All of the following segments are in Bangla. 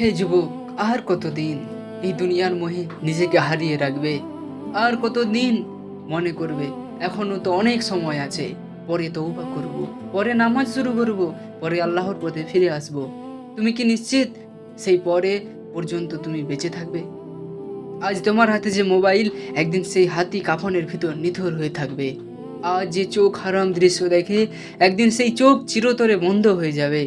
হে যুবক, আর কতদিন এই দুনিয়ার মোহে নিজেকে হারিয়ে রাখবে? আর কতদিন মনে করবে এখনো তো অনেক সময় আছে, পরে তওবা করব, পরে নামাজ শুরু করব, পরে আল্লাহর পথে ফিরে আসব? তুমি কি নিশ্চিত সেই পরে পর্যন্ত তুমি বেঁচে থাকবে? আজ তোমার হাতে যে মোবাইল, একদিন সেই হাতি কাফনের ভিতর নিথর হয়ে থাকবে। আজ যে চোখ হারাম দৃশ্য দেখে, একদিন সেই চোখ চিরতরে বন্ধ হয়ে যাবে।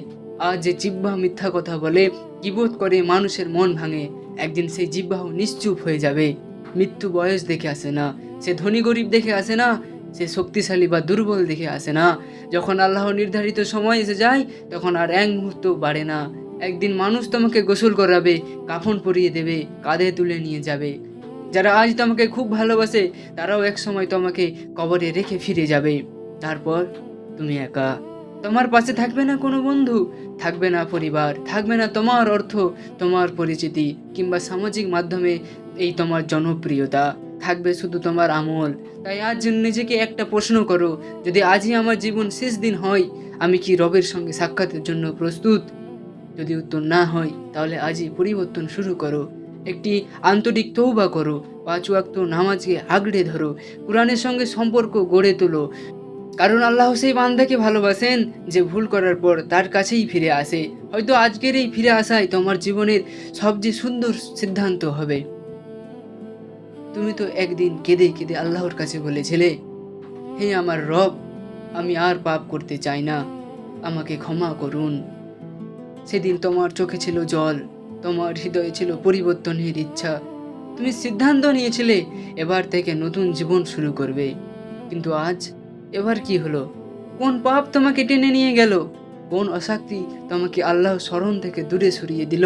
আজ যে জিহ্বা মিথ্যা কথা বলে, গীবত করে মানুষের মন ভাঙে, একদিন সেই জিহ্বাও নিশ্চুপ হয়ে যাবে। মৃত্যু বয়স দেখে আসে না, সে ধনী গরিব দেখে আসে না, সে শক্তিশালী বা দুর্বল দেখে আসে না। যখন আল্লাহ নির্ধারিত সময় এসে যায়, তখন আর এক মুহূর্ত বাড়ে না। একদিন মানুষ তোমাকে গোসল করাবে, কাফন পরিয়ে দেবে, কাঁধে তুলে নিয়ে যাবে। যারা আজ তোমাকে খুব ভালোবাসে, তারাও এক সময় তোমাকে কবরে রেখে ফিরে যাবে। তারপর তুমি একা। তোমার পাশে থাকবে না কোনো বন্ধু, থাকবে না পরিবার, থাকবে না তোমার অর্থ, তোমার পরিচিতি কিংবা সামাজিক মাধ্যমে এই তোমার জনপ্রিয়তা। থাকবে শুধু তোমার আমল। তাই আজ নিজেকে একটা প্রশ্ন করো, যদি আজই আমার জীবন শেষ দিন হয়, আমি কি রবের সঙ্গে সাক্ষাতের জন্য প্রস্তুত? যদি উত্তর না হয়, তাহলে আজই পরিবর্তন শুরু করো। একটি আন্তরিক তৌবা করো, 5 ওয়াক্ত নামাজকে আগড়ে ধরো, কোরআনের সঙ্গে সম্পর্ক গড়ে তোলো। কারণ আল্লাহ সেই বান্দাকে ভালোবাসেন যে ভুল করার পর তার কাছেই ফিরে আসে। হয়তো আজকের এই ফিরে আসাই তোমার জীবনের সবচেয়ে সুন্দর সিদ্ধান্ত হবে। তুমি তো একদিন কেঁদে কেঁদে আল্লাহর কাছে বলেছিলে, হে আমার রব, আমি আর পাপ করতে চাই না, আমাকে ক্ষমা করুন। সেদিন তোমার চোখে ছিল জল, তোমার হৃদয়ে ছিল পরিবর্তনের ইচ্ছা। তুমি সিদ্ধান্ত নিয়েছিলে এবার থেকে নতুন জীবন শুরু করবে। কিন্তু আজ এবার কি হলো? কোন পাপ তোমাকে টেনে নিয়ে গেল? কোন অশান্তি তোমাকে আল্লাহ স্মরণ থেকে দূরে সরিয়ে দিল?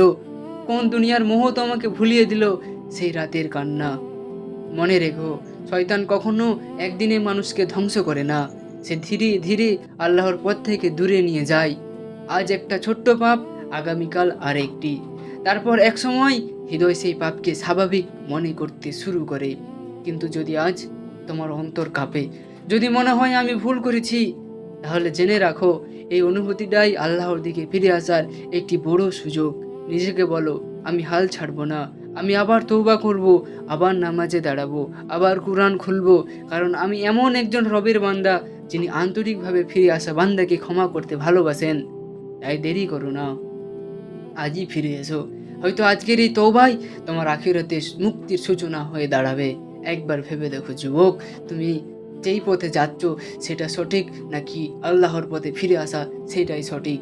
কোন দুনিয়ার মোহ তোমাকে ভুলিয়ে দিল সেই রাতের কান্না? মনে রেখো, শয়তান কখনো একদিনে মানুষকে ধ্বংস করে না, সে ধীরে ধীরে আল্লাহর পথ থেকে দূরে নিয়ে যায়। আজ একটা ছোট্ট পাপ, আগামীকাল আরেকটি, তারপর এক সময় হৃদয় সেই পাপকে স্বাভাবিক মনে করতে শুরু করে। কিন্তু যদি আজ তোমার অন্তর কাঁপে, যদি মনে হয় আমি ভুল করেছি, তাহলে জেনে রাখো, এই অনুভূতিটাই আল্লাহর দিকে ফিরে আসার একটি বড় সুযোগ। নিজেকে বলো, আমি হাল ছাড়বো না, আমি আবার তওবা করব, আবার নামাজে দাঁড়াবো, আবার কোরআন খুলবো। কারণ আমি এমন একজন রবের বান্দা, যিনি আন্তরিকভাবে ফিরে আসা বান্দাকে ক্ষমা করতে ভালোবাসেন। তাই দেরি করো না, আজই ফিরে এসো। হয়তো আজকের এই তওবাই তোমার আখিরাতে মুক্তির সূচনা হয়ে দাঁড়াবে। একবার ভেবে দেখো যুবক, তুমি যেই পথে যাচ্ছ সেটা সঠিক, নাকি আল্লাহর পথে ফিরে আসা সেটাই সঠিক?